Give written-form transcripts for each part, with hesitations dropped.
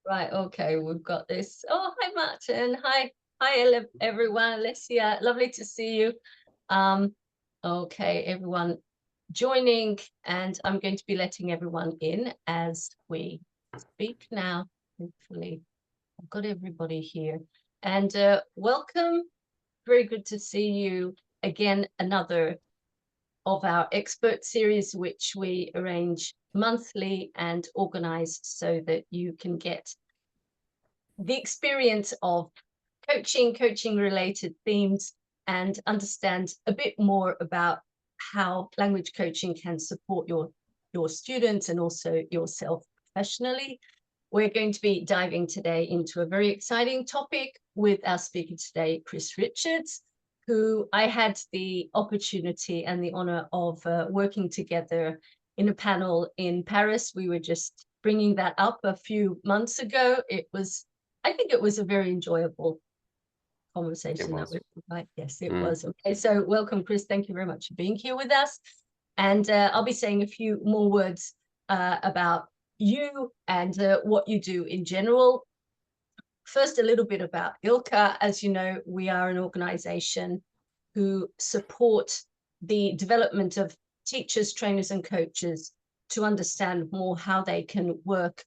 Right, okay, we've got this. Oh, hi, Martin. Hi, everyone. Alicia, lovely to see you. Okay, everyone joining, and I'm going to be letting everyone in as we speak now. Hopefully, I've got everybody here. And welcome. Very good to see you again. Another of our expert series, which we arrange monthly and organize so that you can get the experience of coaching related themes, and understand a bit more about how language coaching can support your students and also yourself professionally. We're going to be diving today into a very exciting topic with our speaker today, Chris Richards, who I had the opportunity and the honor of working together in a panel in Paris. We were just bringing that up a few months ago. I think it was a very enjoyable conversation. Right? Yes, it was. Okay, so welcome, Chris. Thank you very much for being here with us. And I'll be saying a few more words about you and what you do in general. First, a little bit about ILCA. As you know, we are an organization who support the development of teachers, trainers, and coaches to understand more how they can work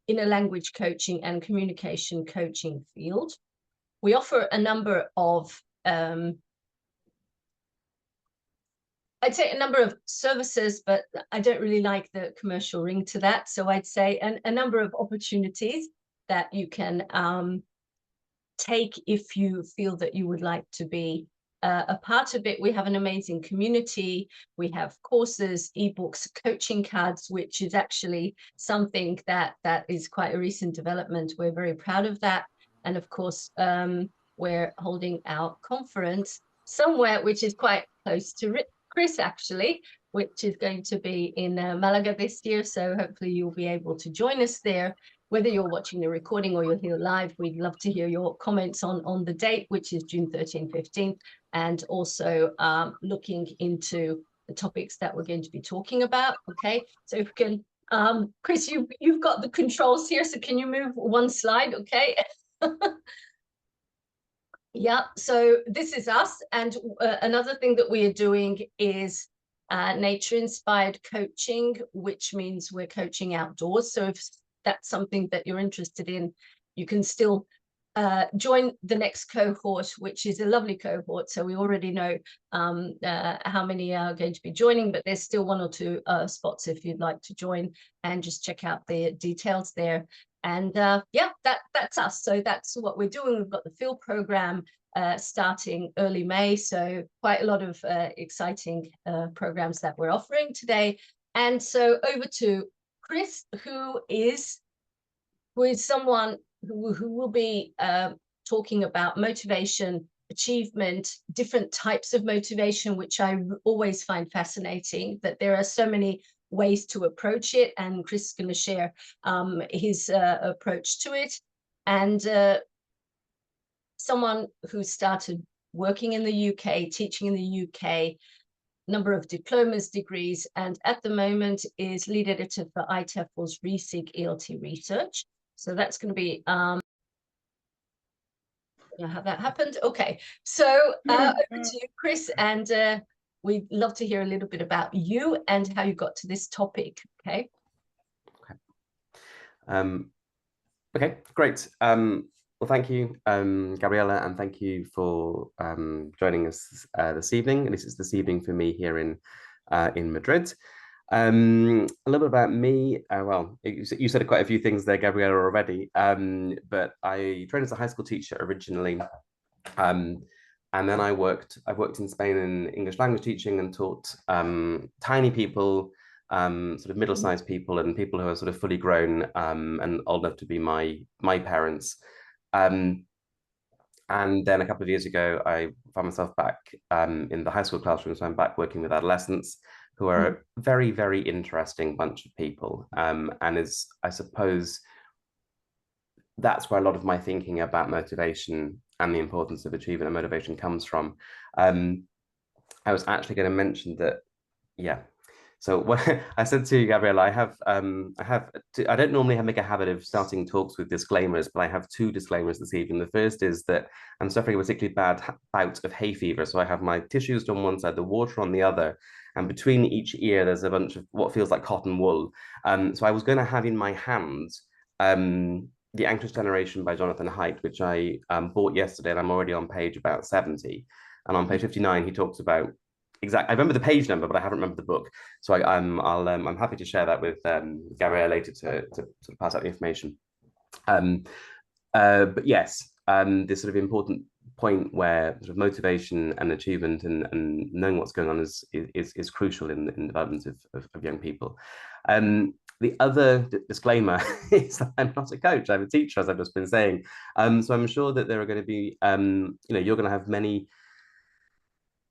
in a language coaching and communication coaching field. We offer a number of I'd say a number of services, but I don't really like the commercial ring to that. So I'd say a number of opportunities that you can take if you feel that you would like to be a part of it. We have an amazing community. We have courses, ebooks, coaching cards, which is actually something that is quite a recent development. We're very proud of that. And of course, we're holding our conference somewhere which is quite close to Chris, actually, which is going to be in Malaga this year. So hopefully you'll be able to join us there. Whether you're watching the recording or you're here live, we'd love to hear your comments on the date, which is June 13th, 15th, and also looking into the topics that we're going to be talking about. Okay, so if you can, Chris, you've got the controls here, so can you move one slide? Okay. Yeah, so this is us. And another thing that we are doing is nature-inspired coaching, which means we're coaching outdoors. So if that's something that you're interested in, you can still join the next cohort, which is a lovely cohort. So we already know how many are going to be joining, but there's still one or two spots if you'd like to join, and just check out the details there. And yeah, that's us. So that's what we're doing. We've got the field program starting early May. So quite a lot of exciting programs that we're offering today. And so over to Chris, who is someone who will be talking about motivation, achievement, different types of motivation, which I always find fascinating, that there are so many ways to approach it, and Chris is going to share his approach to it. And someone who started working in the UK, teaching in the UK, number of diplomas, degrees, and at the moment is lead editor for IATEFL's ReSIG ELT research. So that's going to be how that happened. Okay, so over to you, Chris, and we'd love to hear a little bit about you and how you got to this topic. Okay. Okay, great. Well, thank you, Gabriella, and thank you for joining us this evening. This is this evening for me here in Madrid. A little bit about me. Well, you said quite a few things there, Gabriella, already. But I trained as a high school teacher originally, and then I've worked in Spain in English language teaching and taught tiny people, sort of middle-sized people, and people who are sort of fully grown and old enough to be my parents. And then a couple of years ago, I found myself back in the high school classroom. So I'm back working with adolescents, who are a very, very interesting bunch of people. And I suppose that's where a lot of my thinking about motivation and the importance of achievement and motivation comes from. I was actually going to mention that, yeah. So what I said to Gabriella, I don't normally make a habit of starting talks with disclaimers, but I have two disclaimers this evening. The first is that I'm suffering a particularly bad bout of hay fever. So I have my tissues on one side, the water on the other, and between each ear, there's a bunch of what feels like cotton wool. So I was going to have in my hands The Anxious Generation by Jonathan Haidt, which I bought yesterday, and I'm already on page about 70. And on page 59, he talks about I remember the page number, but I haven't remembered the book. So I'm happy to share that with Gabrielle later to sort of pass out the information. But yes, this sort of important point where sort of motivation and achievement and knowing what's going on is crucial in the development of young people. The other disclaimer is that I'm not a coach, I'm a teacher, as I've just been saying. So I'm sure that there are going to be, you're going to have many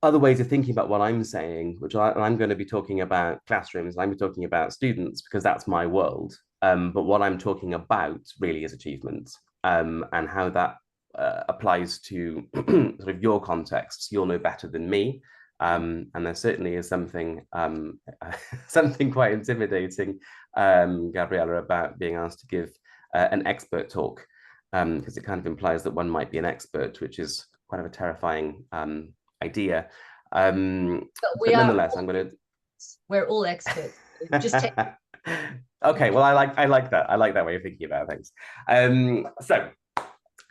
other ways of thinking about what I'm saying, which I'm going to be talking about classrooms, I'm talking about students because that's my world. But what I'm talking about really is achievement, and how that applies to sort of your contexts. You'll know better than me. And there certainly is something something quite intimidating, Gabriella, about being asked to give an expert talk, because it kind of implies that one might be an expert, which is quite of a terrifying idea. But nonetheless, we're all experts. Just take okay, well, I like that. I like that way of thinking about things. So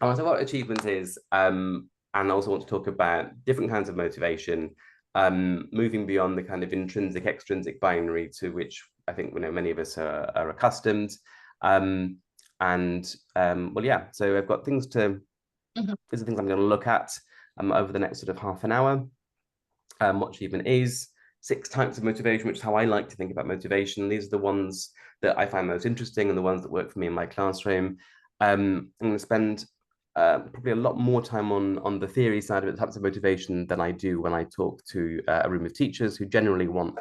I want to talk about what achievement is, and I also want to talk about different kinds of motivation, moving beyond the kind of intrinsic, extrinsic binary to which I think many of us are accustomed. Well, yeah. So I've got things to. These are things I'm going to look at over the next sort of half an hour. What achievement is, 6 types of motivation, which is how I like to think about motivation. These are the ones that I find most interesting and the ones that work for me in my classroom. I'm going to spend probably a lot more time on the theory side of the types of motivation than I do when I talk to a room of teachers who generally want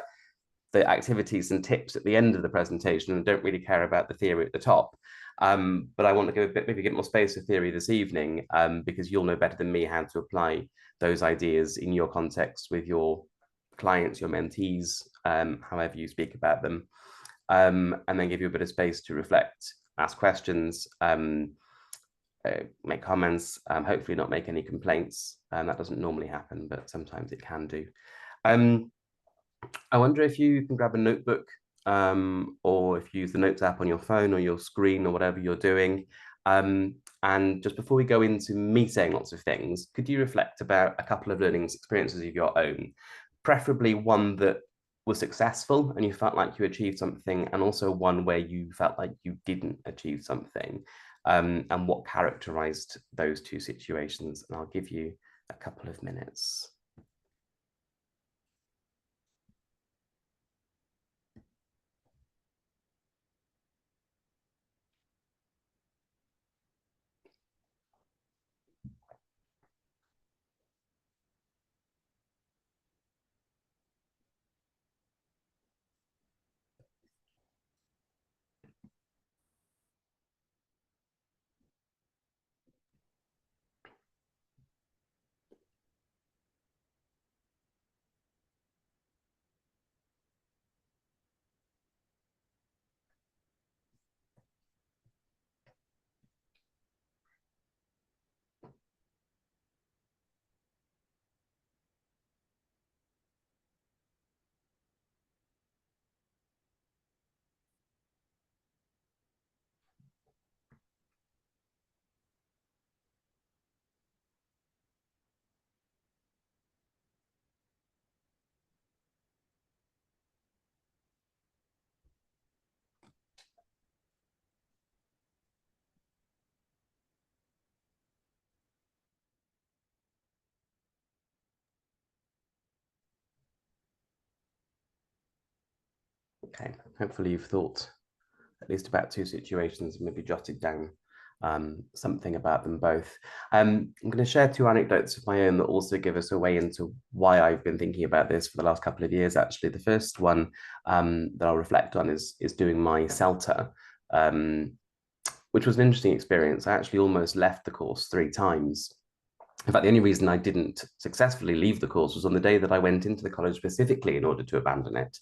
the activities and tips at the end of the presentation and don't really care about the theory at the top. But I want to maybe get more space for theory this evening, because you'll know better than me how to apply those ideas in your context with your clients, your mentees, however you speak about them, and then give you a bit of space to reflect, ask questions, make comments, hopefully not make any complaints. That doesn't normally happen, but sometimes it can do. I wonder if you can grab a notebook, or if you use the Notes app on your phone or your screen or whatever you're doing. And just before we go into me saying lots of things, could you reflect about a couple of learning experiences of your own, preferably one that was successful and you felt like you achieved something, and also one where you felt like you didn't achieve something, and what characterized those two situations? And I'll give you a couple of minutes. Okay, hopefully you've thought at least about 2 situations, maybe jotted down something about them both. I'm going to share 2 anecdotes of my own that also give us a way into why I've been thinking about this for the last couple of years, actually. The first one that I'll reflect on is doing my CELTA, which was an interesting experience. I actually almost left the course 3 times. In fact, the only reason I didn't successfully leave the course was on the day that I went into the college specifically in order to abandon it.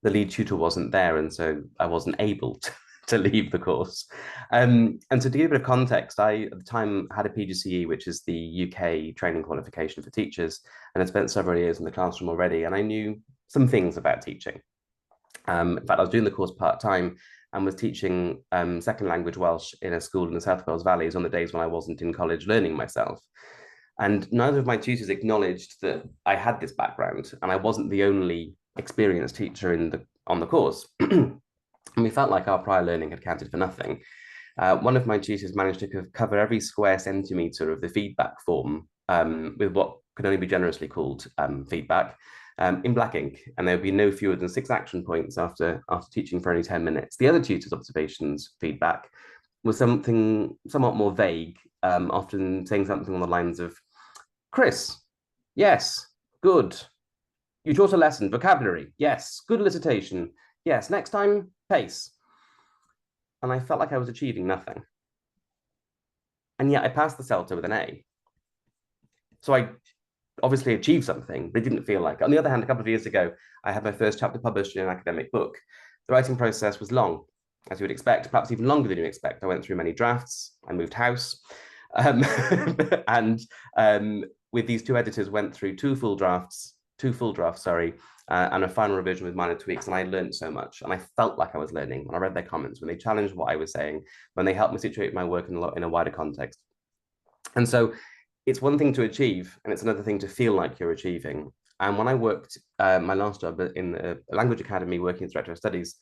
the lead tutor wasn't there, and so I wasn't able to leave the course. And so to give a bit of context, I at the time had a PGCE, which is the UK training qualification for teachers, and I spent several years in the classroom already, and I knew some things about teaching. In fact, I was doing the course part-time and was teaching second language Welsh in a school in the South Wales Valleys on the days when I wasn't in college learning myself. And neither of my tutors acknowledged that I had this background, and I wasn't the only experienced teacher on the course. And we felt like our prior learning had counted for nothing. One of my tutors managed to cover every square centimetre of the feedback form with what could only be generously called feedback in black ink, and there would be no fewer than 6 action points after teaching for only 10 minutes. The other tutor's observations feedback was something somewhat more vague, often saying something on the lines of, Chris, yes, good. You taught a lesson, vocabulary, yes, good elicitation, yes, next time, pace. And I felt like I was achieving nothing. And yet I passed the CELTA with an A. So I obviously achieved something, but it didn't feel like it. On the other hand, a couple of years ago, I had my first chapter published in an academic book. The writing process was long, as you would expect, perhaps even longer than you expect. I went through many drafts, I moved house, and with these 2 editors, went through two full drafts, and a final revision with minor tweaks. And I learned so much, and I felt like I was learning when I read their comments, when they challenged what I was saying, when they helped me situate my work in a wider context. And so it's one thing to achieve, and it's another thing to feel like you're achieving. And when I worked my last job in a language academy working as director of studies,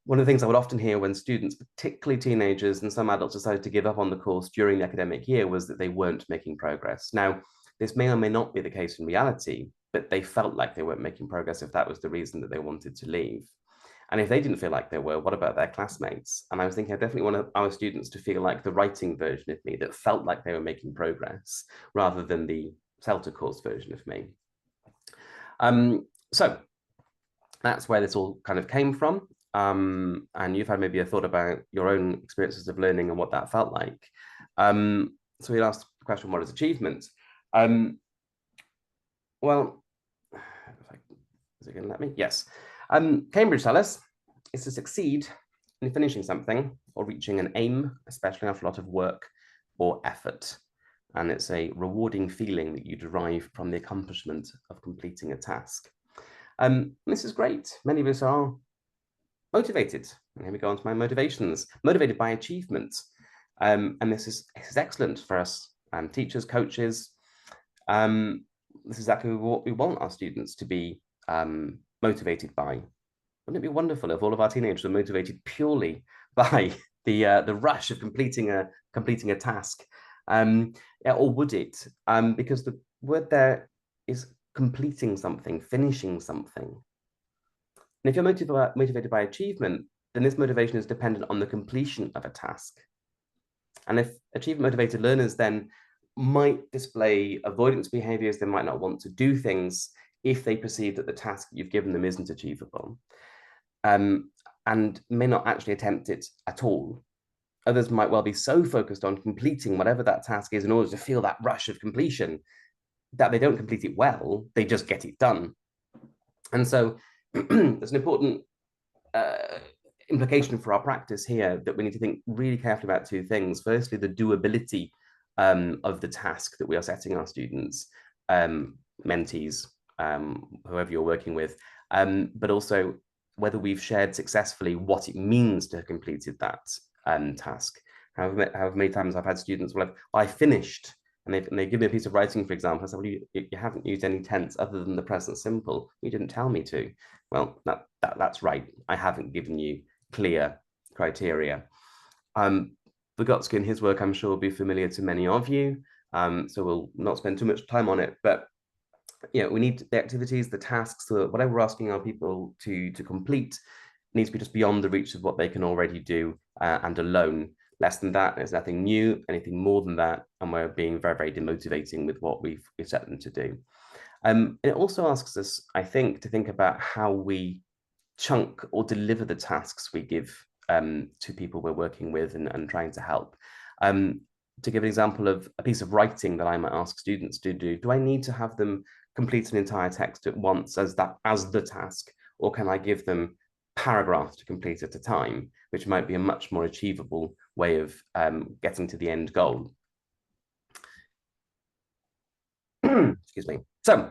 one of the things I would often hear when students, particularly teenagers and some adults, decided to give up on the course during the academic year was that they weren't making progress. Now, this may or may not be the case in reality, but they felt like they weren't making progress if that was the reason that they wanted to leave. And if they didn't feel like they were, what about their classmates? And I was thinking, I definitely want our students to feel like the writing version of me that felt like they were making progress rather than the CELTA course version of me. So that's where this all kind of came from. And you've had maybe a thought about your own experiences of learning and what that felt like. So we asked the question, what is achievement? Well, is it going to let me? Yes. Cambridge tell us is to succeed in finishing something or reaching an aim, especially after a lot of work or effort. And it's a rewarding feeling that you derive from the accomplishment of completing a task. This is great. Many of us are motivated. And here we go on to my motivations. Motivated by achievement. And this is excellent for us, teachers, coaches. This is exactly what we want our students to be motivated by. Wouldn't it be wonderful if all of our teenagers were motivated purely by the rush of completing a task? Or would it? Because the word there is completing something, finishing something. And if you're motivated by achievement, then this motivation is dependent on the completion of a task. And if achievement-motivated learners then might display avoidance behaviors, they might not want to do things if they perceive that the task you've given them isn't achievable, and may not actually attempt it at all. Others might well be so focused on completing whatever that task is in order to feel that rush of completion that they don't complete it well, they just get it done. And so there's an important implication for our practice here that we need to think really carefully about 2 things. Firstly, the doability of the task that we are setting our students, mentees, whoever you're working with, but also whether we've shared successfully what it means to have completed that task. However many times I've had students, well, I finished, and they give me a piece of writing, for example. I said, well, you haven't used any tense other than the present simple. You didn't tell me to. Well, that's right. I haven't given you clear criteria. Vygotsky and his work, I'm sure, will be familiar to many of you. So we'll not spend too much time on it, but we need the activities, the tasks, whatever we're asking our people to complete needs to be just beyond the reach of what they can already do and alone. Less than that, there's nothing new. Anything more than that, and we're being very, very demotivating with what we've set them to do. It also asks us, I think, to think about how we chunk or deliver the tasks we give to people we're working with and trying to help. To give an example of a piece of writing that I might ask students to do I need to have them complete an entire text at once as the task, or can I give them paragraphs to complete at a time, which might be a much more achievable way of getting to the end goal. Excuse me. So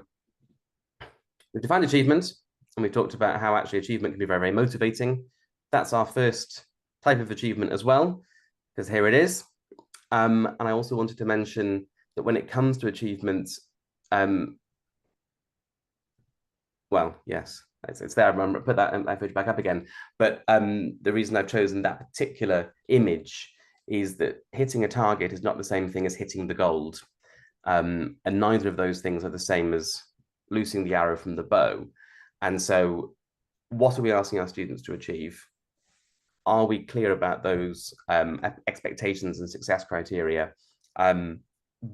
we've defined achievement, and we've talked about how actually achievement can be very, very motivating. That's our first type of achievement as well, because here it is. And I also wanted to mention that when it comes to achievement, well, yes, it's there. I'm put that image back up again. But the reason I've chosen that particular image is that hitting a target is not the same thing as hitting the gold. And neither of those things are the same as loosing the arrow from the bow. And so what are we asking our students to achieve? Are we clear about those expectations and success criteria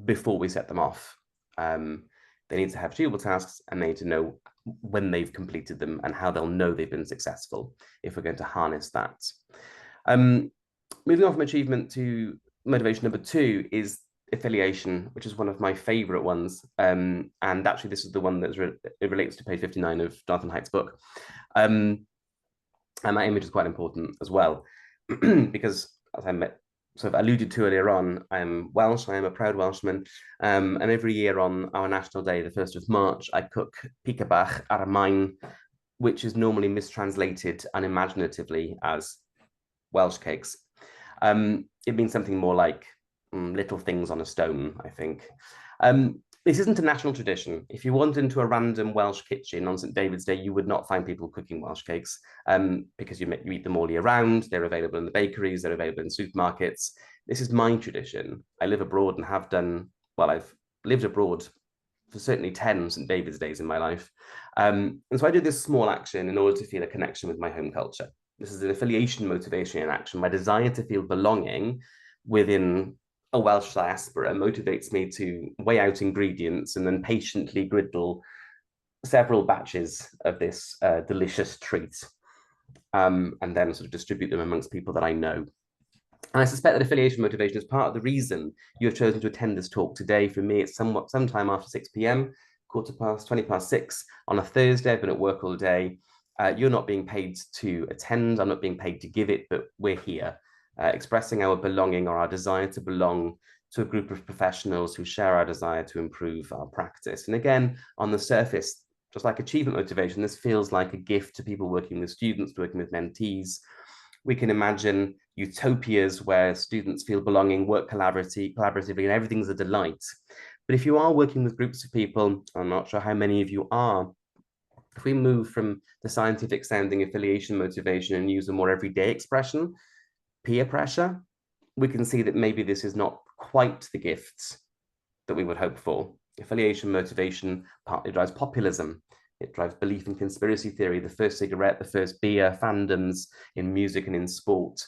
before we set them off? They need to have achievable tasks, and they need to know when they've completed them and how they'll know they've been successful if we're going to harness that. Moving on from achievement to motivation number 2 is affiliation, which is one of my favorite ones. And actually, this is the one that it relates to page 59 of Jonathan Haidt's book. And that image is quite important as well, because as I sort of alluded to earlier on, I'm Welsh, I am a proud Welshman, and every year on our national day, the 1st of March, I cook pica bach ar y maen, which is normally mistranslated unimaginatively as Welsh cakes. It means something more like little things on a stone, I think. This isn't a national tradition. If you wandered into a random Welsh kitchen on St. David's Day, you would not find people cooking Welsh cakes because you eat them all year round. They're available in the bakeries, they're available in supermarkets. This is my tradition. I live abroad and have done, well, I've lived abroad for certainly 10 St. David's Days in my life. And so I do this small action in order to feel a connection with my home culture. This is an affiliation, motivation, and action. My desire to feel belonging within a Welsh diaspora motivates me to weigh out ingredients and then patiently griddle several batches of this delicious treat, and then sort of distribute them amongst people that I know. And I suspect that affiliation motivation is part of the reason you have chosen to attend this talk today. For me, it's sometime after 6 p.m, 6:15 on a Thursday. I've been at work all day. You're not being paid to attend. I'm not being paid to give it, but we're here. Expressing our belonging or our desire to belong to a group of professionals who share our desire to improve our practice. And again, on the surface, just like achievement motivation, this feels like a gift to people working with students, working with mentees. We can imagine utopias where students feel belonging, work collaboratively, and everything's a delight. But if you are working with groups of people, I'm not sure how many of you are, if we move from the scientific sounding affiliation motivation and use a more everyday expression, peer pressure, we can see that maybe this is not quite the gift that we would hope for. Affiliation motivation partly drives populism. It drives belief in conspiracy theory, the first cigarette, the first beer, fandoms in music and in sport.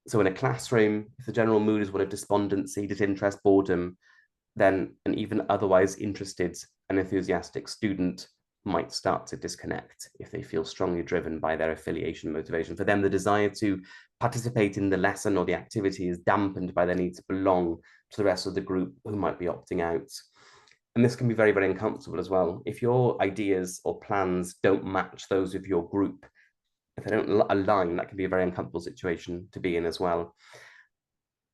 So in a classroom, if the general mood is one of despondency, disinterest, boredom, then an even otherwise interested and enthusiastic student might start to disconnect if they feel strongly driven by their affiliation motivation. For them, the desire to participate in the lesson or the activity is dampened by their need to belong to the rest of the group who might be opting out. And this can be very, very uncomfortable as well. If your ideas or plans don't match those of your group, if they don't align, that can be a very uncomfortable situation to be in as well.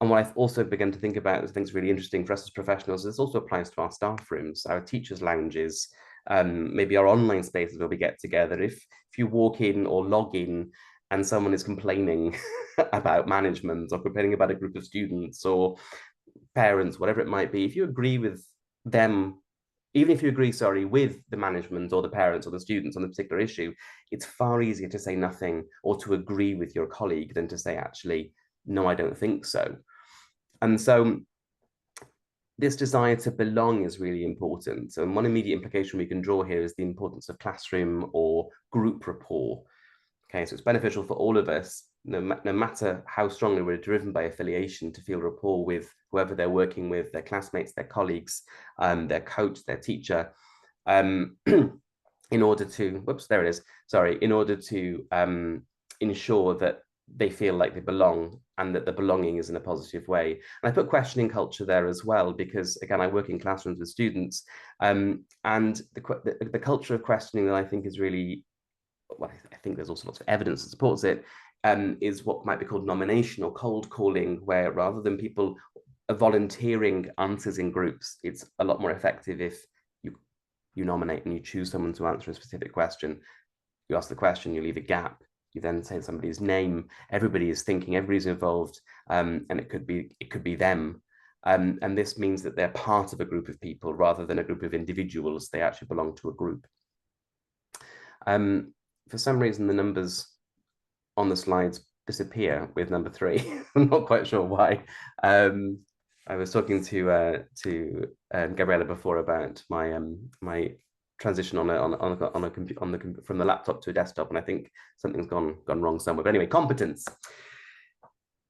And what I've also begun to think about, I think is really interesting for us as professionals, this also applies to our staff rooms, our teachers' lounges, maybe our online spaces where we get together. If you walk in or log in and someone is complaining about management or complaining about a group of students or parents, whatever it might be, if you agree with them, even if you agree, with the management or the parents or the students on the particular issue, it's far easier to say nothing or to agree with your colleague than to say, actually, no, I don't think so. And so this desire to belong is really important. And one immediate implication we can draw here is the importance of classroom or group rapport. Okay, so it's beneficial for all of us, no matter how strongly we're driven by affiliation, to feel rapport with whoever they're working with, their classmates, their colleagues, their coach, their teacher, in order to, in order to ensure that they feel like they belong and that the belonging is in a positive way. And I put questioning culture there as well, because again, I work in classrooms with students, and the culture of questioning that I think is really well, I think there's also lots of evidence that supports it, is what might be called nomination or cold calling, where rather than people volunteering answers in groups, it's a lot more effective if you nominate and you choose someone to answer a specific question. You ask the question, you leave a gap, you then say somebody's name. Everybody is thinking, everybody's involved, and it could be them. And this means that they're part of a group of people rather than a group of individuals. They actually belong to a group. For some reason, the numbers on the slides disappear with number 3. I'm not quite sure why. I was talking to Gabriella before about my my transition from the laptop to a desktop, and I think something's gone wrong somewhere. But anyway, competence.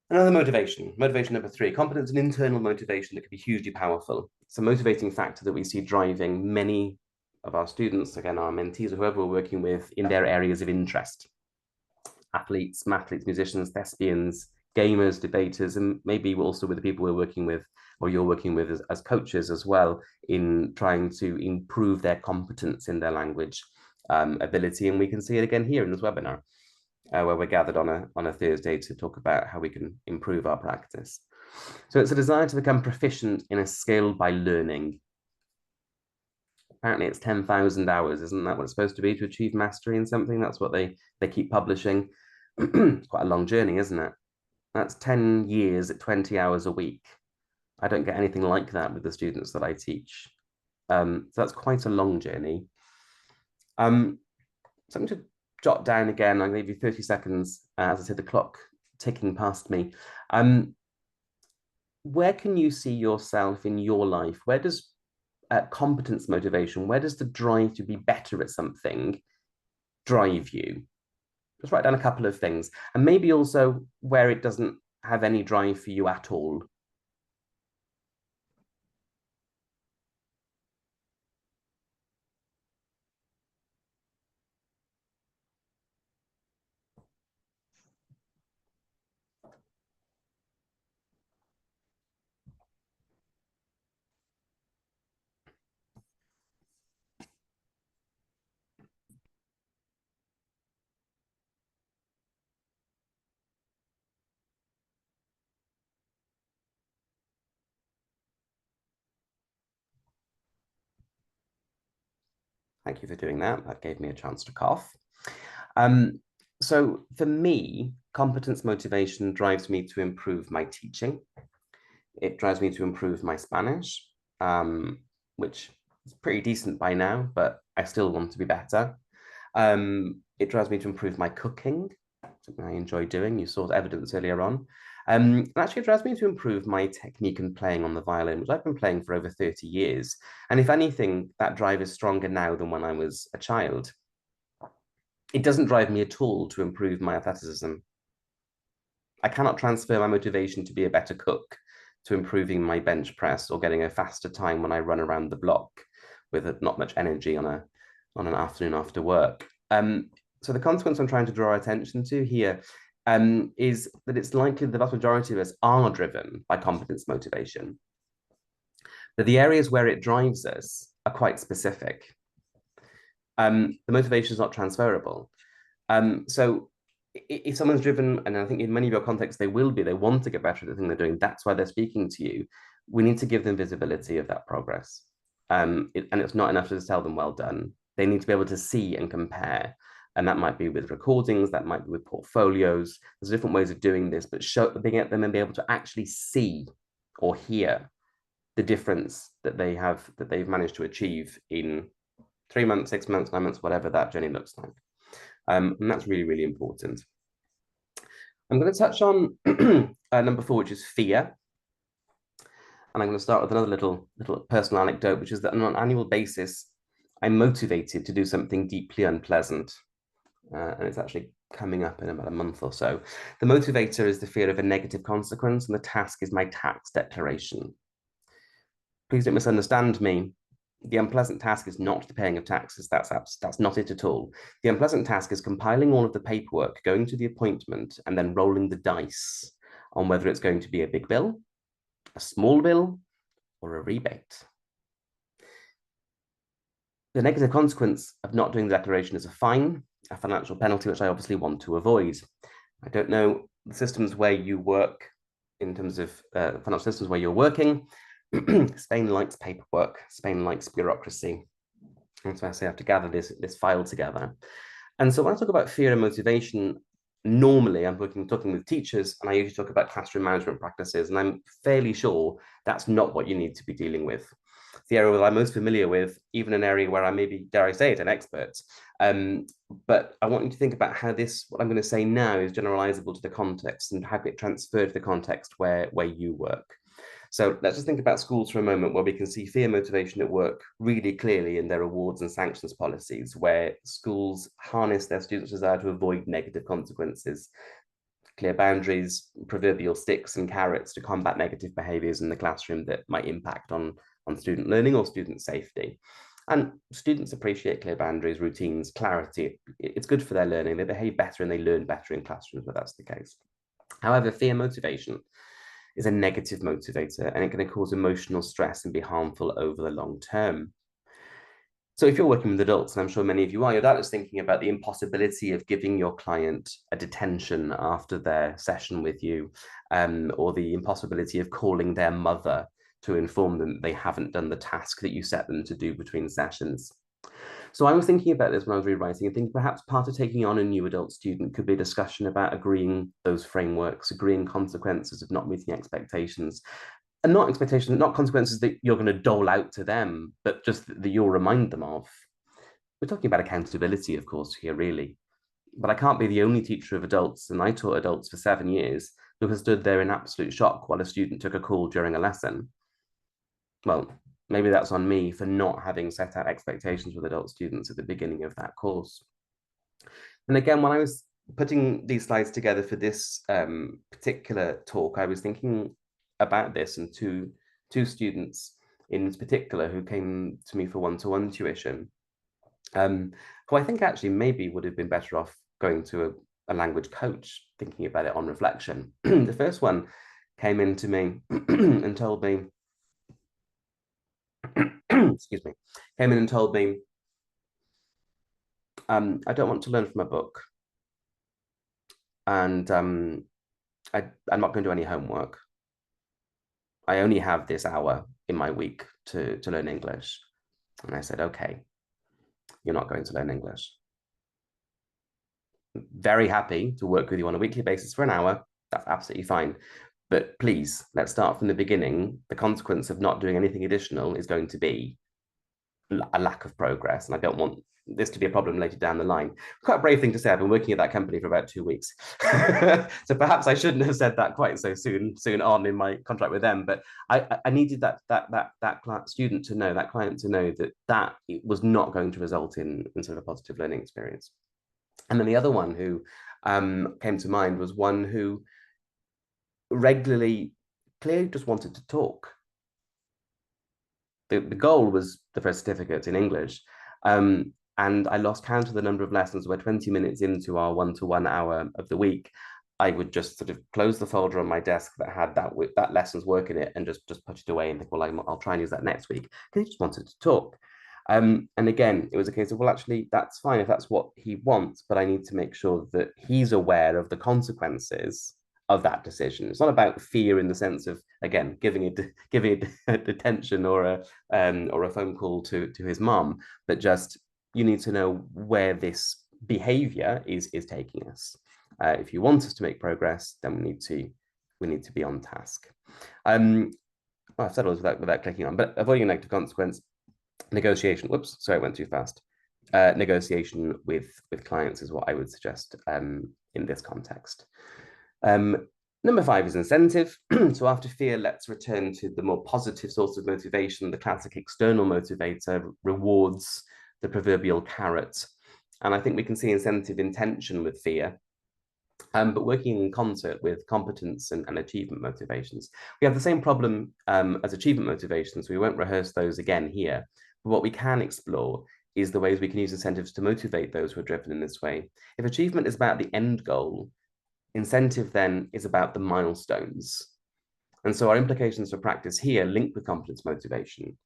Another motivation. Motivation number 3. Competence, an internal motivation that can be hugely powerful. It's a motivating factor that we see driving many of our students, again, our mentees, or whoever we're working with, in their areas of interest. Athletes, mathletes, musicians, thespians, gamers, debaters, and maybe also with the people we're working with, or you're working with as coaches as well, in trying to improve their competence in their language ability. And we can see it again here in this webinar, where we're gathered on a Thursday to talk about how we can improve our practice. So it's a desire to become proficient in a skill by learning. Apparently it's 10,000 hours. Isn't that what it's supposed to be to achieve mastery in something? That's what they keep publishing. It's quite a long journey, isn't it? That's 10 years at 20 hours a week. I don't get anything like that with the students that I teach. So that's quite a long journey. Something to jot down again. I'm going to give you 30 seconds. As I said, the clock ticking past me. Where can you see yourself in your life? Where does competence motivation, where does the drive to be better at something drive you? Just write down a couple of things, and maybe also where it doesn't have any drive for you at all. Thank you for doing that. That gave me a chance to cough. So for me, competence motivation drives me to improve my teaching. It drives me to improve my Spanish, which is pretty decent by now, but I still want to be better. It drives me to improve my cooking, something I enjoy doing. You saw evidence earlier on. Actually, it drives me to improve my technique and playing on the violin, which I've been playing for over 30 years. And if anything, that drive is stronger now than when I was a child. It doesn't drive me at all to improve my athleticism. I cannot transfer my motivation to be a better cook to improving my bench press or getting a faster time when I run around the block with not much energy on an afternoon after work. So the consequence I'm trying to draw attention to here is that it's likely the vast majority of us are driven by competence motivation. But the areas where it drives us are quite specific. The motivation is not transferable. So if someone's driven, and I think in many of your contexts they will be, they want to get better at the thing they're doing, that's why they're speaking to you, we need to give them visibility of that progress. And it's not enough to just tell them, well done. They need to be able to see and compare. And that might be with recordings, that might be with portfolios. There's different ways of doing this, but being at them and be able to actually see or hear the difference that they've managed to achieve in 3 months, 6 months, 9 months, whatever that journey looks like. And that's really, really important. I'm going to touch on number 4, which is fear. And I'm going to start with another little personal anecdote, which is that on an annual basis, I'm motivated to do something deeply unpleasant. And it's actually coming up in about a month or so. The motivator is the fear of a negative consequence, and the task is my tax declaration. Please don't misunderstand me. The unpleasant task is not the paying of taxes. That's not it at all. The unpleasant task is compiling all of the paperwork, going to the appointment, and then rolling the dice on whether it's going to be a big bill, a small bill, or a rebate. The negative consequence of not doing the declaration is a fine, a financial penalty, which I obviously want to avoid. I don't know the systems where you work in terms of financial systems where you're working. Spain likes paperwork. Spain likes bureaucracy. And so I say I have to gather this file together. And so when I talk about fear and motivation, normally I'm talking with teachers, and I usually talk about classroom management practices, and I'm fairly sure that's not what you need to be dealing with. The area that I'm most familiar with, even an area where I maybe, dare I say it, an expert. But I want you to think about how what I'm going to say now is generalizable to the context and how it transferred to the context where you work. So let's just think about schools for a moment, where we can see fear motivation at work really clearly in their awards and sanctions policies, where schools harness their students' desire to avoid negative consequences, clear boundaries, proverbial sticks and carrots to combat negative behaviors in the classroom that might impact on student learning or student safety. And students appreciate clear boundaries, routines, clarity. It's good for their learning. They behave better and they learn better in classrooms where that's the case. However, fear motivation is a negative motivator, and it can cause emotional stress and be harmful over the long term. So if you're working with adults, and I'm sure many of you are, your dad is thinking about the impossibility of giving your client a detention after their session with you, or the impossibility of calling their mother to inform them they haven't done the task that you set them to do between sessions. So I was thinking about this when I was rewriting, and thinking perhaps part of taking on a new adult student could be a discussion about agreeing those frameworks, agreeing consequences of not meeting expectations, and not expectations, not consequences that you're going to dole out to them, but just that you'll remind them of. We're talking about accountability, of course, here, really. But I can't be the only teacher of adults, and I taught adults for 7 years, who has stood there in absolute shock while a student took a call during a lesson. Well, maybe that's on me for not having set out expectations with adult students at the beginning of that course. And again, when I was putting these slides together for this particular talk, I was thinking about this, and two students in particular who came to me for one-to-one tuition, who I think actually maybe would have been better off going to a language coach, thinking about it on reflection. The first one came in to me and told me, excuse me, came in and told me, I don't want to learn from a book, and I'm not going to do any homework. I only have this hour in my week to learn English. And I said, okay, you're not going to learn English. Very happy to work with you on a weekly basis for an hour. That's absolutely fine. But please, let's start from the beginning. The consequence of not doing anything additional is going to be a lack of progress. And I don't want this to be a problem later down the line. Quite a brave thing to say. I've been working at that company for about 2 weeks. So perhaps I shouldn't have said that quite so soon on in my contract with them. But I needed that student to know, that client to know that it was not going to result in sort of a positive learning experience. And then the other one who came to mind was one who regularly clearly just wanted to talk. The goal was the first certificate in English. And I lost count of the number of lessons where 20 minutes into our one-to-one hour of the week, I would just sort of close the folder on my desk that had that lesson's work in it and just put it away and think, well, I'll try and use that next week. Because he just wanted to talk. And again, it was a case of, well, actually, that's fine if that's what he wants, but I need to make sure that he's aware of the consequences of that decision. It's not about fear in the sense of, again, giving it a detention or a phone call to his mom, but just you need to know where this behavior is taking us. If you want us to make progress, then we need to be on task. I've said all this without clicking on, but avoiding a negative consequence, negotiation. Whoops, sorry, I went too fast. Negotiation with clients is what I would suggest in this context. Number 5 is incentive. So after fear, let's return to the more positive source of motivation, the classic external motivator, rewards, the proverbial carrot. And I think we can see incentive in tension with fear, but working in concert with competence and achievement motivations. We have the same problem as achievement motivations. We won't rehearse those again here. But what we can explore is the ways we can use incentives to motivate those who are driven in this way. If achievement is about the end goal, incentive then is about the milestones. And so our implications for practice here link with competence motivation.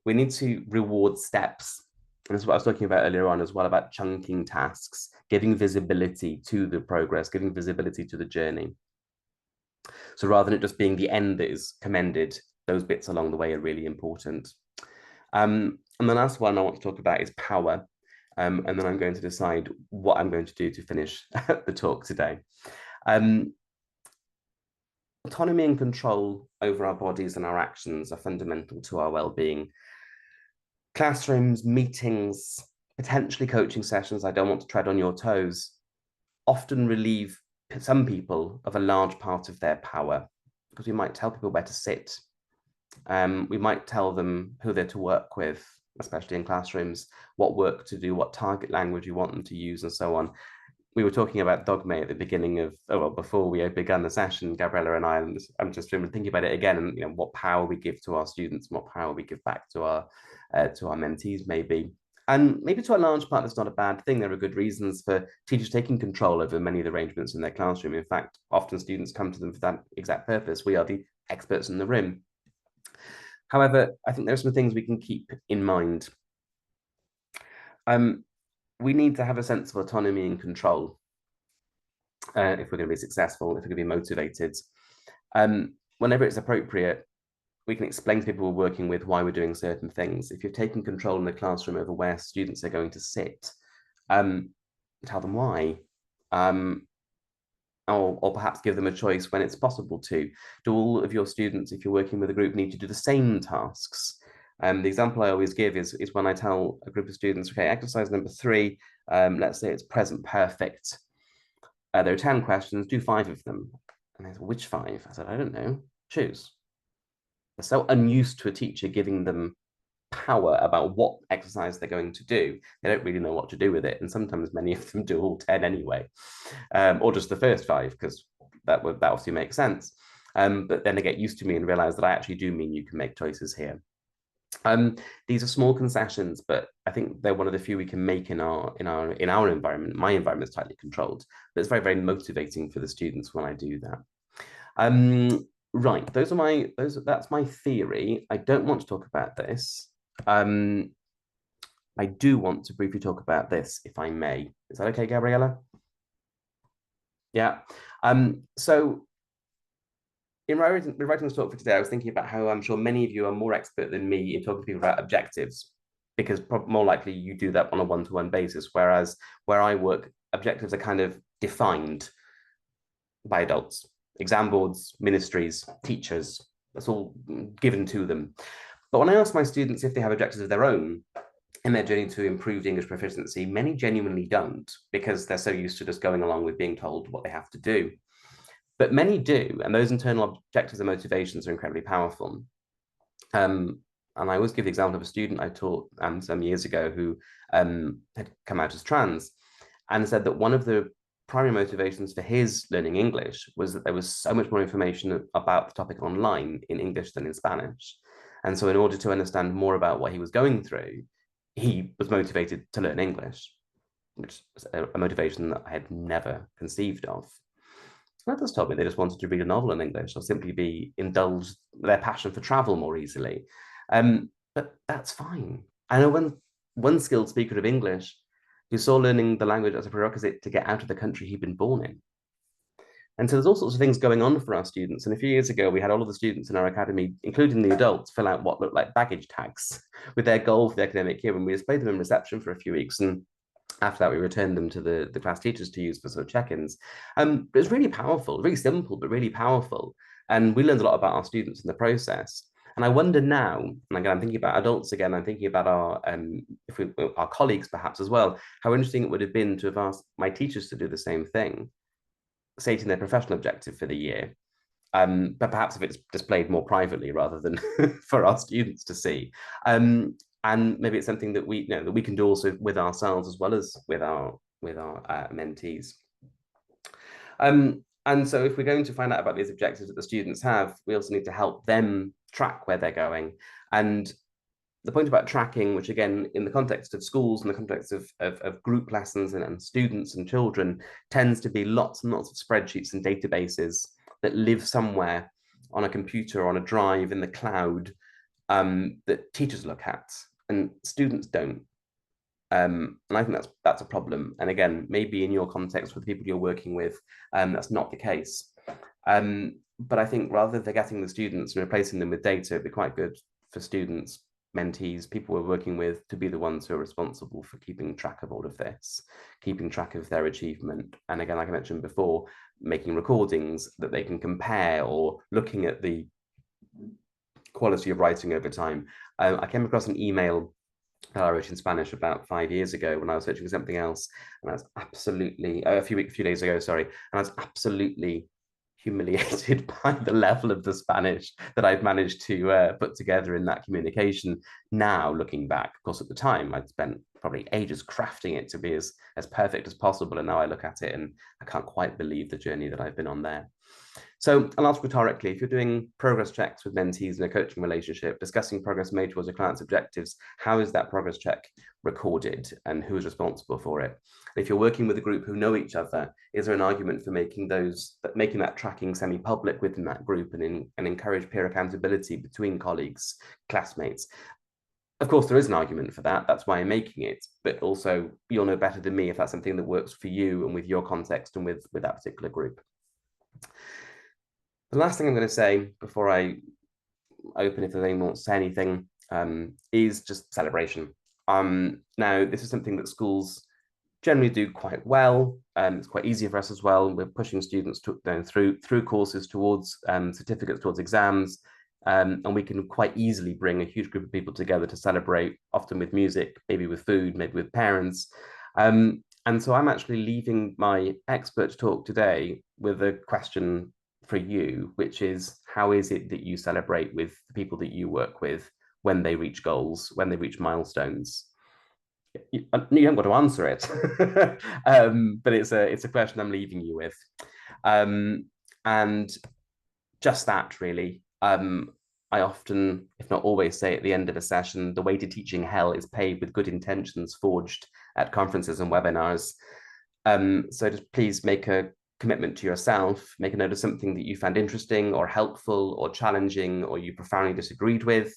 We need to reward steps And this is what I was talking about earlier on as well, about chunking tasks, giving visibility to the progress, giving visibility to the journey. So rather than it just being the end that is commended, those bits along the way are really important. And the last one I want to talk about is power. And then I'm going to decide what I'm going to do to finish the talk today. Autonomy and control over our bodies and our actions are fundamental to our well-being. Classrooms, meetings, potentially coaching sessions, I don't want to tread on your toes, often relieve some people of a large part of their power, because we might tell people where to sit. We might tell them who they're to work with, especially in classrooms, what work to do, what target language you want them to use, and so on. We were talking about dogma at the beginning of, well, before we began the session, Gabriella and I, and I'm just thinking about it again, and what power we give to our students, and what power we give back to our mentees, maybe. And maybe to a large part, that's not a bad thing. There are good reasons for teachers taking control over many of the arrangements in their classroom. In fact, often students come to them for that exact purpose. We are the experts in the room. However, I think there are some things we can keep in mind. We need to have a sense of autonomy and control if we're going to be successful, if we're going to be motivated. Whenever it's appropriate, we can explain to people we're working with why we're doing certain things. If you've taken control in the classroom over where students are going to sit, tell them why. Or perhaps give them a choice when it's possible to. Do all of your students, if you're working with a group, need to do the same tasks? The example I always give is when I tell a group of students, okay, exercise number 3, let's say it's present perfect. There are 10 questions, do 5 of them. And they said, which 5? I said, I don't know, choose. They're so unused to a teacher giving them power about what exercise they're going to do. They don't really know what to do with it. And sometimes many of them do all 10 anyway, or just the first 5, because that obviously makes sense. But then they get used to me and realize that I actually do mean you can make choices here. These are small concessions, but I think they're one of the few we can make in our environment. My environment is tightly controlled, but it's very, very motivating for the students when I do that. Right, that's my theory. I don't want to talk about this. I do want to briefly talk about this, if I may. Is that okay, Gabriella? Yeah. So in writing this talk for today, I was thinking about how I'm sure many of you are more expert than me in talking to people about objectives, because more likely you do that on a one-to-one basis, whereas where I work, objectives are kind of defined by adults, exam boards, ministries, teachers. That's all given to them. But when I ask my students if they have objectives of their own in their journey to improved English proficiency, many genuinely don't, because they're so used to just going along with being told what they have to do. But many do, and those internal objectives and motivations are incredibly powerful. And I always give the example of a student I taught some years ago who had come out as trans, and said that one of the primary motivations for his learning English was that there was so much more information about the topic online in English than in Spanish. And so in order to understand more about what he was going through, he was motivated to learn English, which is a motivation that I had never conceived of. Others told me they just wanted to read a novel in English or simply be indulged their passion for travel more easily. But that's fine. I know one skilled speaker of English who saw learning the language as a prerequisite to get out of the country he'd been born in. And so there's all sorts of things going on for our students. And a few years ago, we had all of the students in our academy, including the adults, fill out what looked like baggage tags with their goal for the academic year. And we displayed them in reception for a few weeks. And after that, we returned them to the class teachers to use for sort of check-ins. But it's really powerful, really simple, but really powerful. And we learned a lot about our students in the process. And I wonder now, and again, I'm thinking about adults again, I'm thinking about our colleagues perhaps as well, how interesting it would have been to have asked my teachers to do the same thing, stating their professional objective for the year. But perhaps if it's displayed more privately rather than for our students to see. And maybe it's something that we can do also with ourselves as well as with our mentees. And so if we're going to find out about these objectives that the students have, we also need to help them track where they're going. And the point about tracking, which again, in the context of schools, in the context of group lessons and students and children, tends to be lots and lots of spreadsheets and databases that live somewhere on a computer, or on a drive in the cloud, that teachers look at and students don't. And I think that's a problem. And again, maybe in your context with the people you're working with, that's not the case. But I think rather than getting the students and replacing them with data, it'd be quite good for students, mentees, people we're working with to be the ones who are responsible for keeping track of all of this, keeping track of their achievement. And again, like I mentioned before, making recordings that they can compare or looking at the quality of writing over time. I came across an email that I wrote in Spanish about 5 years ago when I was searching for something else, and I was absolutely a few days ago, sorry, and I was absolutely humiliated by the level of the Spanish that I'd managed to put together in that communication. Now, looking back, of course, at the time, I'd spent probably ages crafting it to be as perfect as possible, and now I look at it and I can't quite believe the journey that I've been on there. So I'll ask rhetorically, if you're doing progress checks with mentees in a coaching relationship, discussing progress made towards your client's objectives, how is that progress check recorded and who is responsible for it? And if you're working with a group who know each other, is there an argument for making that tracking semi-public within that group and encourage peer accountability between colleagues, classmates? Of course, there is an argument for that. That's why I'm making it. But also, you'll know better than me if that's something that works for you and with your context and with that particular group. The last thing I'm going to say before I open, if there's anyone wants to say anything, is just celebration. Now, this is something that schools generally do quite well. It's quite easy for us as well. We're pushing students through courses towards certificates, towards exams, and we can quite easily bring a huge group of people together to celebrate, often with music, maybe with food, maybe with parents. And so I'm actually leaving my expert talk today with a question for you, which is, how is it that you celebrate with the people that you work with when they reach goals, when they reach milestones? You haven't got to answer it, but it's a question I'm leaving you with. And just that, really. I often, if not always, say at the end of a session, the way to teaching hell is paved with good intentions forged at conferences and webinars. So just please make a commitment to yourself, make a note of something that you found interesting or helpful or challenging or you profoundly disagreed with,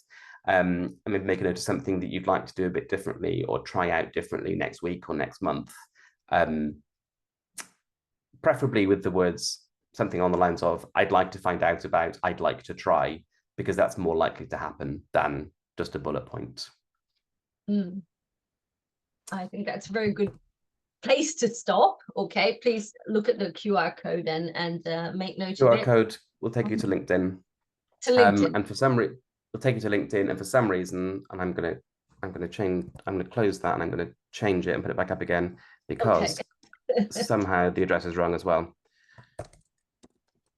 and maybe make a note of something that you'd like to do a bit differently or try out differently next week or next month. Preferably with the words, something on the lines of, I'd like to find out about, I'd like to try, because that's more likely to happen than just a bullet point. I think that's a very good place to stop. Okay, please look at the QR code and make note of it. QR code will take you to LinkedIn. To LinkedIn. And for some reason, it'll take you to LinkedIn. And for some reason, and I'm gonna close that and I'm gonna change it and put it back up again because somehow the address is wrong as well.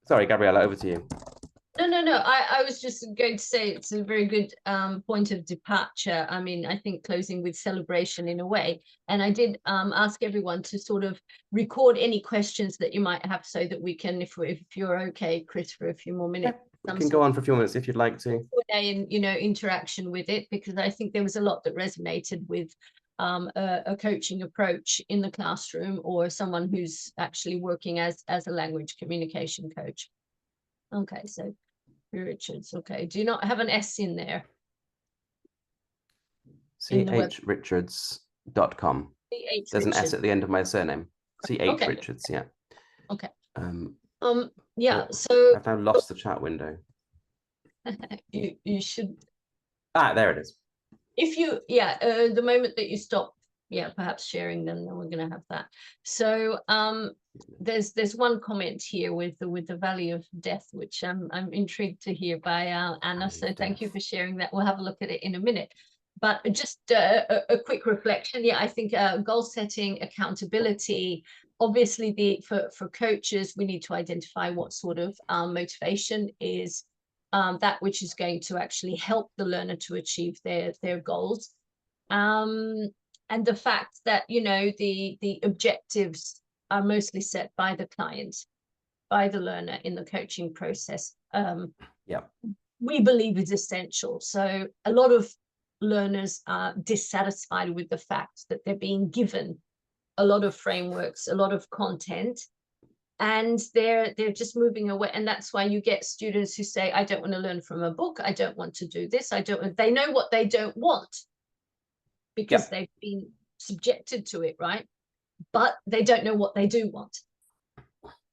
Sorry, Gabriella, over to you. No. I was just going to say it's a very good point of departure. I mean, I think closing with celebration in a way. And I did ask everyone to sort of record any questions that you might have so that we can, if you're okay, Chris, for a few more minutes. We can go on for a few minutes if you'd like to. And, interaction with it, because I think there was a lot that resonated with a coaching approach in the classroom or someone who's actually working as a language communication coach. Okay, so Richards. Okay, do you not have an S in there? CHRichards.com. There's an S at the end of my surname. CH Richards, yeah. Okay. Yeah. So I've now lost the chat window. you should. There it is. If you, the moment that you stop, perhaps sharing, then we're going to have that. So there's one comment here with the Valley of Death, which I'm intrigued to hear by Anna. So thank you for sharing that. We'll have a look at it in a minute. But just a quick reflection. I think goal setting, accountability. Obviously, for coaches, we need to identify what sort of motivation is that which is going to actually help the learner to achieve their goals. And the fact that, the objectives are mostly set by the client, by the learner in the coaching process, we believe is essential. So a lot of learners are dissatisfied with the fact that they're being given a lot of frameworks, a lot of content, and they're just moving away. And that's why you get students who say, I don't want to learn from a book. I don't want to do this. They know what they don't want, because they've been subjected to it, right? But they don't know what they do want.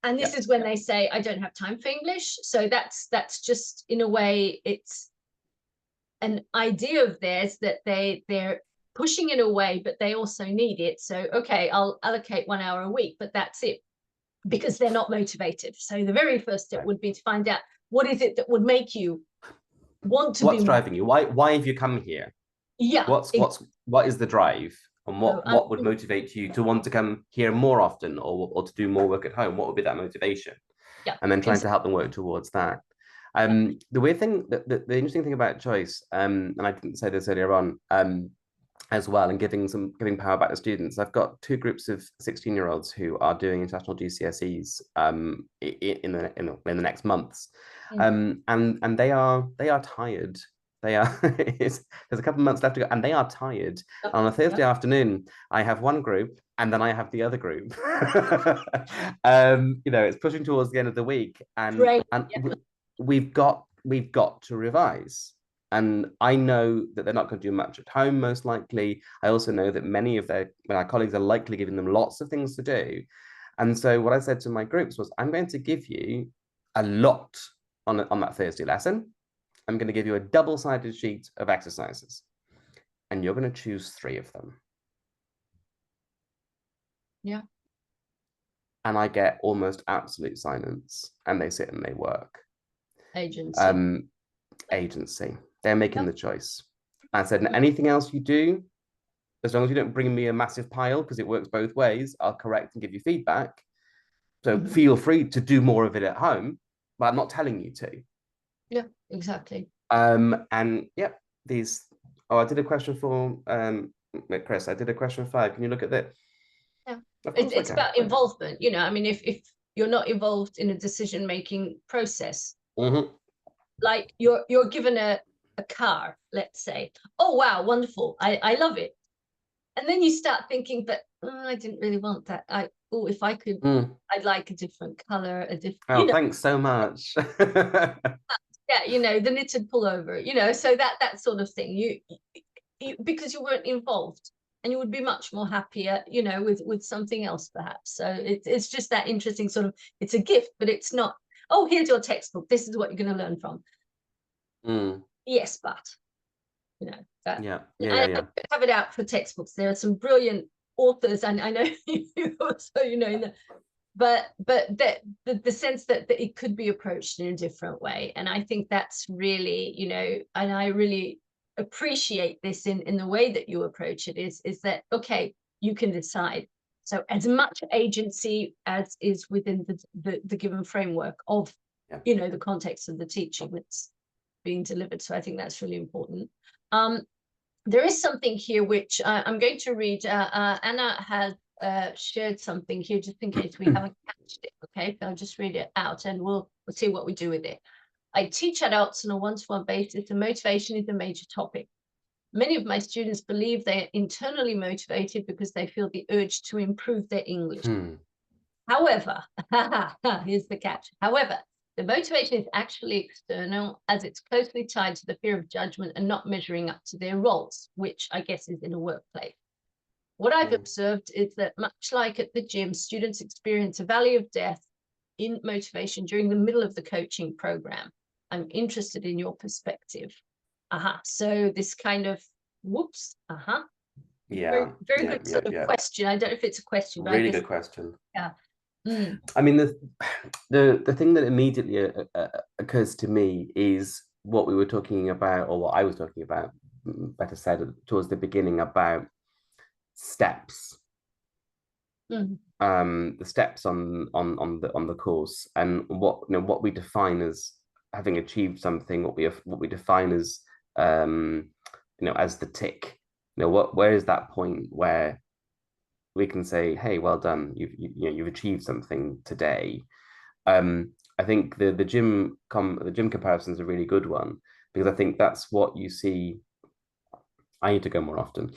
And this is when they say, I don't have time for English. So that's just, in a way, it's an idea of theirs that they're pushing it away, but they also need it. So, okay, I'll allocate 1 hour a week, but that's it, because they're not motivated. So the very first step would be to find out, what is it that would make you want to what's driving you? Why have you come here? Yeah. What is the drive? And what would motivate you to want to come here more often, or to do more work at home? What would be that motivation? Yeah. And then trying to help them work towards that. The weird thing, the interesting thing about choice, and I didn't say this earlier on, as well, and giving power back to students. I've got two groups of 16-year-olds who are doing international GCSEs in the next months, and they are tired. They are there's a couple of months left to go, and they are tired. And on a Thursday afternoon, I have one group, and then I have the other group. It's pushing towards the end of the week, and we've got to revise. And I know that they're not going to do much at home, most likely. I also know that many of my colleagues are likely giving them lots of things to do. And so what I said to my groups was, I'm going to give you a lot on that Thursday lesson. I'm going to give you a double-sided sheet of exercises, and you're going to choose 3 of them. Yeah. And I get almost absolute silence, and they sit and they work. Agency. They're making the choice. I said, and anything else you do, as long as you don't bring me a massive pile, because it works both ways, I'll correct and give you feedback. So feel free to do more of it at home, but I'm not telling you to. Yeah, exactly. And yeah, these. Oh, I did a question for Chris. I did a question 5. Can you look at that? Yeah, it's about involvement. I mean, if you're not involved in a decision-making process, like you're given a car, let's say. Oh wow, wonderful! I love it. And then you start thinking, but I didn't really want that. If I could, I'd like a different color, a different. Oh, thanks so much. Yeah, the knitted pullover. So that sort of thing. You because you weren't involved, and you would be much more happier, with something else perhaps. So it's just that interesting sort of. It's a gift, but it's not. Oh, here's your textbook. This is what you're going to learn from. Yes, but I have it out for textbooks. There are some brilliant authors, and I know you also, but the sense that it could be approached in a different way. And I think that's really, and I really appreciate this in the way that you approach it, is that, okay, you can decide. So as much agency as is within the given framework of, the context of the teaching that's being delivered. So I think that's really important. There is something here which I'm going to read. Anna has shared something here, just in case we haven't catched it. Okay, I'll just read it out, and we'll see what we do with it. I teach adults on a one-to-one basis, and motivation is a major topic. Many of my students believe they are internally motivated because they feel the urge to improve their English. However, here's the catch. However, the motivation is actually external, as it's closely tied to the fear of judgment and not measuring up to their roles, which I guess is in a workplace. What I've observed is that, much like at the gym, students experience a valley of death in motivation during the middle of the coaching program. I'm interested in your perspective. So this kind of Yeah. Very good sort of question. I don't know if it's a question, but really good question. Yeah. I mean, the thing that immediately occurs to me is what we were talking about, or what I was talking about, better said, towards the beginning, about steps. The steps on the course, and what we define as having achieved something, what we define as as the tick. Where is that point where we can say, hey, well done, you've achieved something today. I think the gym comparison is a really good one, because I think that's what you see. I need to go more often,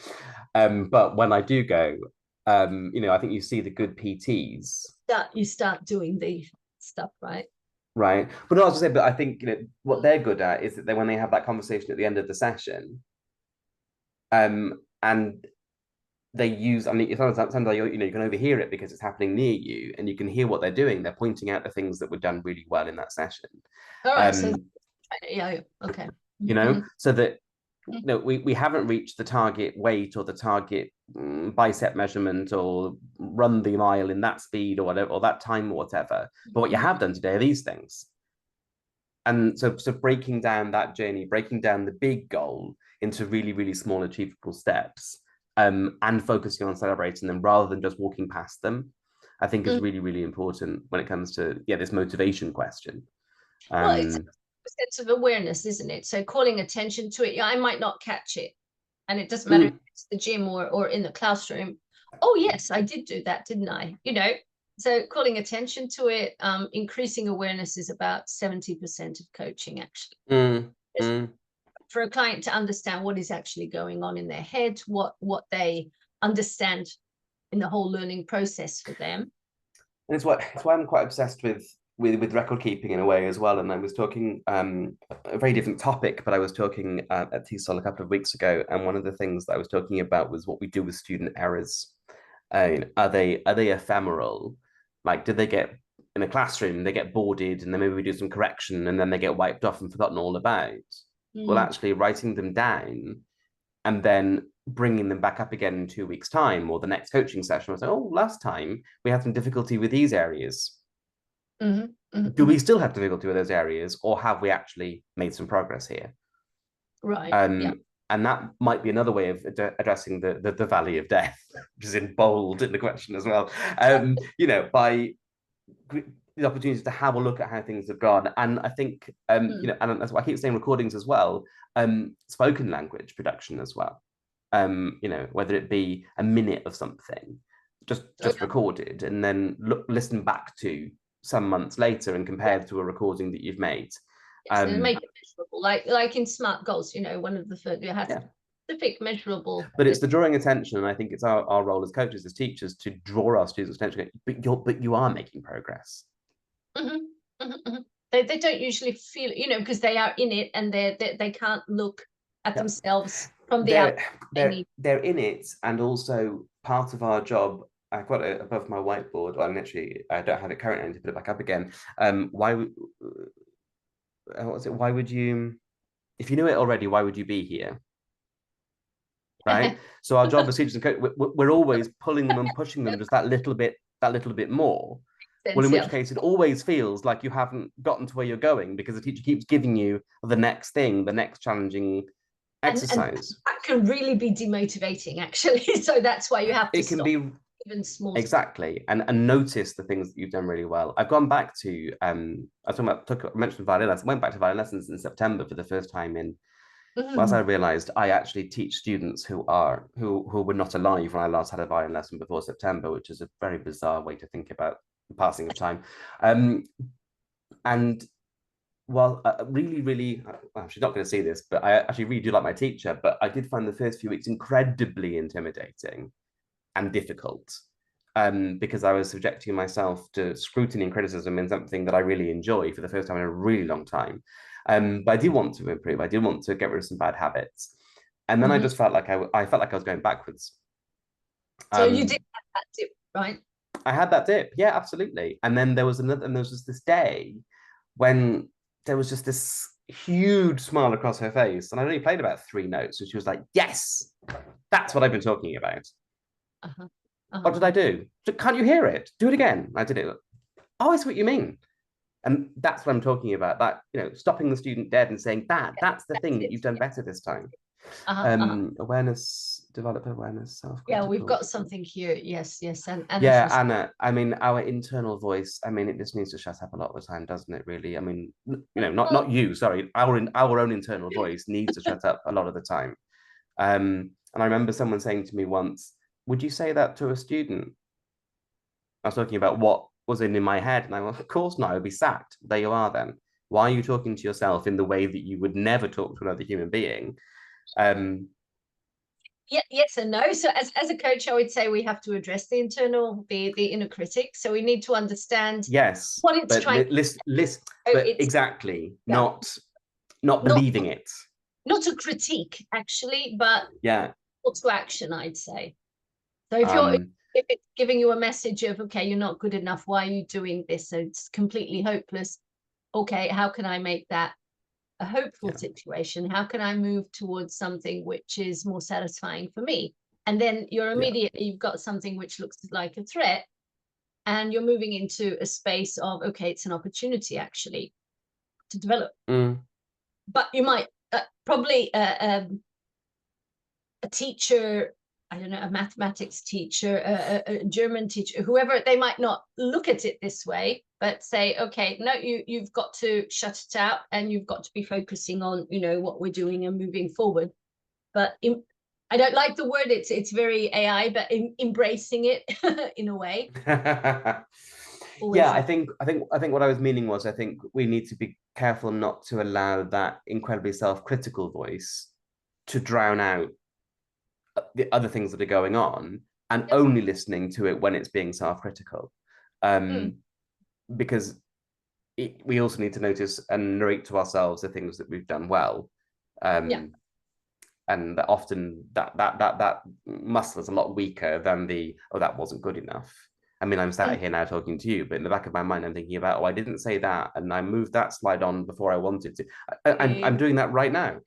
but when I do go, I think you see the good PTs. You start doing the stuff, right? Right, but I was just saying, but I think what they're good at is that when they have that conversation at the end of the session, and they use, I mean, sometimes you can overhear it because it's happening near you and you can hear what they're doing. They're pointing out the things that were done really well in that session. All right. So yeah. Okay. So that we haven't reached the target weight or the target bicep measurement or run the mile in that speed or whatever, or that time or whatever. But what you have done today are these things. And so breaking down that journey, breaking down the big goal into really, really small achievable steps, and focusing on celebrating them rather than just walking past them, I think is really, really important when it comes to this motivation question. Well, it's a sense of awareness, isn't it? So calling attention to it. I might not catch it, and it doesn't matter if it's the gym or in the classroom. Oh yes, I did do that, didn't I? So calling attention to it, increasing awareness is about 70% of coaching, actually. For a client to understand what is actually going on in their head, what they understand in the whole learning process for them. And it's why I'm quite obsessed with record keeping in a way as well. And I was talking a very different topic, but I was talking at TESOL a couple of weeks ago, and one of the things that I was talking about was what we do with student errors. Are they ephemeral? Like, did they get in a classroom, they get boarded, and then maybe we do some correction, and then they get wiped off and forgotten all about? Well, actually, writing them down and then bringing them back up again in 2 weeks' time or the next coaching session, I was like, oh, last time we had some difficulty with these areas. Do we still have difficulty with those areas, or have we actually made some progress here? Right. And that might be another way of addressing the valley of death, which is in bold in the question as well. By the opportunities to have a look at how things have gone. And I think, and that's why I keep saying recordings as well, spoken language production as well. Whether it be a minute of something, just recorded, and then listen back to some months later and compared to a recording that you've made. And make it measurable, like in SMART goals, one of the first, you have specific measurable. But it's the drawing attention, and I think it's our role as coaches, as teachers, to draw our students' attention. But you are making progress. They don't usually feel it, because they are in it, and they can't look at themselves from the outside. They're in it, and also part of our job. I've got it above my whiteboard. Well, literally, I don't have it currently. I need to put it back up again. Why would you, if you knew it already, why would you be here? Right. So our job as teachers and coaches, we're always pulling them and pushing them just that little bit more. Well, in which case it always feels like you haven't gotten to where you're going, because the teacher keeps giving you the next thing, the next challenging exercise. And that can really be demotivating, actually. So that's why you have to it can be even small. Exactly. And notice the things that you've done really well. I've gone back to, I mentioned violin lessons. I went back to violin lessons in September for the first time in, as I realized, I actually teach students who were not alive when I last had a violin lesson before September, which is a very bizarre way to think about the passing of time. And while really, well, she's not going to see this, but I actually really do like my teacher, but I did find the first few weeks incredibly intimidating and difficult, because I was subjecting myself to scrutiny and criticism in something that I really enjoy for the first time in a really long time. But I do want to improve. I do want to get rid of some bad habits. And then I just felt like I felt like I was going backwards. So you did have that dip, right? I had that dip, yeah, absolutely. And then there was just this day when there was just this huge smile across her face, and I only played about 3 notes, and she was like, "Yes, that's what I've been talking about." What did I do? Can't you hear it? Do it again. I did it. Oh, I see what you mean. And that's what I'm talking about. That, stopping the student dead and saying that's the thing that you've done better this time. Awareness, develop awareness, self-critical. Yeah, we've got something here. Yes. And yeah, Anna, I mean, our internal voice, I mean, it just needs to shut up a lot of the time, doesn't it, really? I mean, not you, sorry. Our own internal voice needs to shut up a lot of the time. And I remember someone saying to me once, would you say that to a student? I was talking about what was in my head, and I went, of course not, I would be sacked. There you are then. Why are you talking to yourself in the way that you would never talk to another human being? Yes and no. So as a coach, I would say we have to address the inner critic. So we need to understand what it's trying to list, but exactly, not believing it. Not a critique, actually, but call to action, I'd say. So if it's giving you a message of, okay, you're not good enough, why are you doing this? So it's completely hopeless. Okay, how can I make that a hopeful situation? How can I move towards something which is more satisfying for me? And then you've got something which looks like a threat, and you're moving into a space of, okay, it's an opportunity actually to develop. But you might probably a teacher, I don't know, a mathematics teacher, a German teacher, whoever, they might not look at it this way, but say, okay, no, you've got to shut it out, and you've got to be focusing on, what we're doing and moving forward. But I don't like the word, it's very AI, but embracing it in a way. Yeah, I think what I was meaning was, I think we need to be careful not to allow that incredibly self-critical voice to drown out the other things that are going on, and only listening to it when it's being self-critical. Because we also need to notice and narrate to ourselves the things that we've done well. And that often that muscle is a lot weaker than that wasn't good enough. I mean, I'm sat here now talking to you, but in the back of my mind, I'm thinking about, I didn't say that, and I moved that slide on before I wanted to. I'm doing that right now.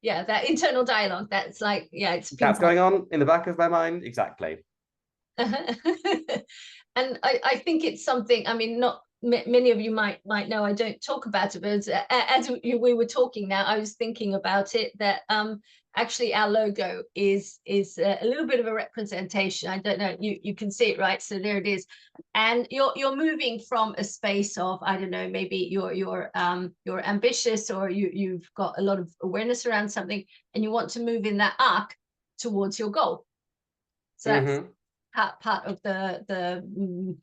Yeah, that internal dialogue, that's like, that's going on in the back of my mind. Exactly. And I think it's something, I mean, not many of you might know, I don't talk about it, but as we were talking now, I was thinking about it, that actually our logo is a little bit of a representation. I don't know, you can see it, right? So there it is. And you're moving from a space of, I don't know, maybe you're ambitious, or you've got a lot of awareness around something, and you want to move in that arc towards your goal. So that's part of the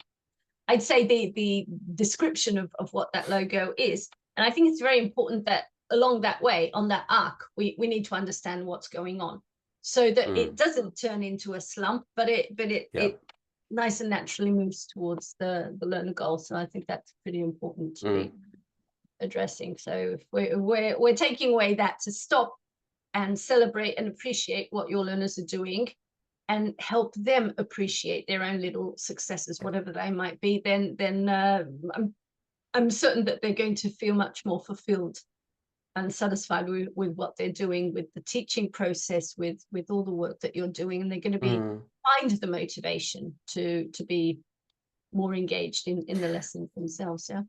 I'd say the description of what that logo is. And I think it's very important that along that way, on that arc, we need to understand what's going on, so that it doesn't turn into a slump, but it nice and naturally moves towards the learner goal. So I think that's pretty important to be addressing. So if we're taking away that to stop and celebrate and appreciate what your learners are doing, and help them appreciate their own little successes, whatever they might be, then I'm certain that they're going to feel much more fulfilled and satisfied with what they're doing, with the teaching process, with all the work that you're doing, and they're going to find the motivation to be more engaged in the lessons themselves. Yeah.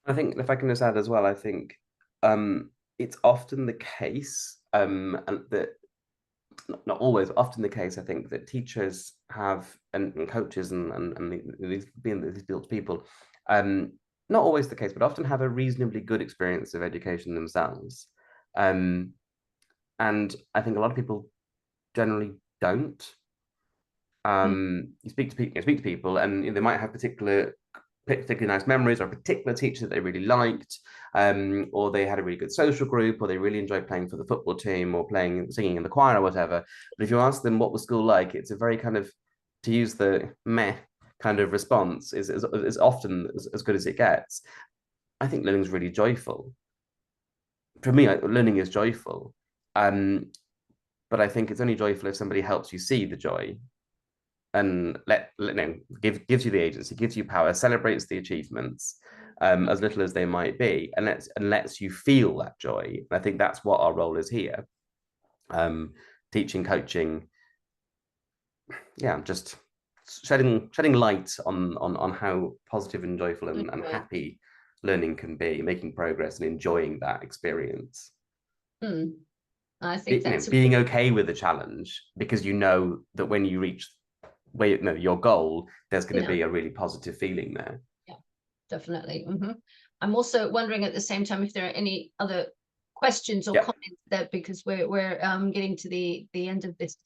I think, if I can just add as well, I think it's often the case, and that not always, but often the case, I think, that teachers have, and coaches and these people, not always the case, but often have a reasonably good experience of education themselves. And I think a lot of people generally don't. You speak to people, and they might have particularly nice memories, or a particular teacher that they really liked, or they had a really good social group, or they really enjoyed playing for the football team, or singing in the choir, or whatever. But if you ask them what was school like, it's a very kind of, to use the meh kind of response, is often as good as it gets. I think learning is really joyful. For me, learning is joyful, but I think it's only joyful if somebody helps you see the joy, and gives you the agency, gives you power, celebrates the achievements, as little as they might be, and lets you feel that joy. And I think that's what our role is here, teaching, coaching, just shedding light on how positive and joyful and happy learning can be, making progress and enjoying that experience. I think that's being okay with the challenge, because you know that when you reach your goal, there's going to be a really positive feeling there. Yeah, definitely. I'm also wondering at the same time if there are any other questions or comments, that because we're getting to the end of this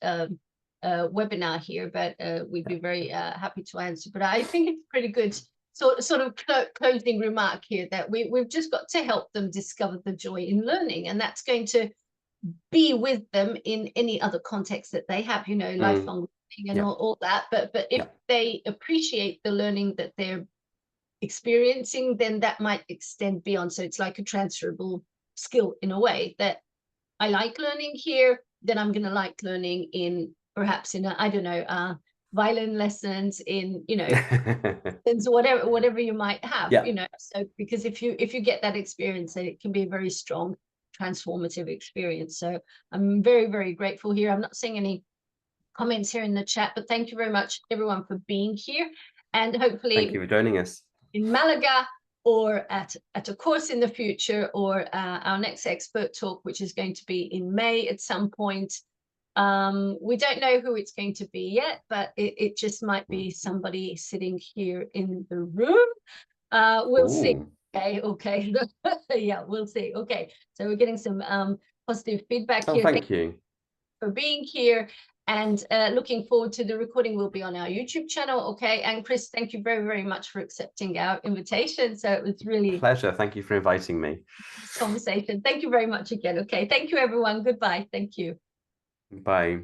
webinar here, but we'd be very happy to answer. But I think it's pretty good sort of closing remark here, that we've just got to help them discover the joy in learning, and that's going to be with them in any other context that they have, lifelong learning and all that. But if they appreciate the learning that they're experiencing, then that might extend beyond. So it's like a transferable skill in a way, that I like learning here, then I'm going to like learning in perhaps in I don't know, violin lessons, in, you know, whatever you might have, Yeah. you know. So because if you get that experience, then it can be a very strong transformative experience. So I'm very, very grateful here. I'm not seeing any comments here in the chat, but thank you very much everyone for being here, and hopefully Thank you for joining us in Malaga, or at a course in the future, or our next expert talk, which is going to be in May at some point. We don't know who it's going to be yet, but it just might be somebody sitting here in the room. We'll see. Okay. Yeah, we'll see. Okay, so we're getting some positive feedback here. Thank you for being here, and looking forward to the recording. Will be on our YouTube channel. Okay, and Chris, thank you very, very much for accepting our invitation. So it was really a pleasure. Thank you for inviting me. Conversation. Thank you very much again. Okay, thank you everyone. Goodbye. Thank you. Bye.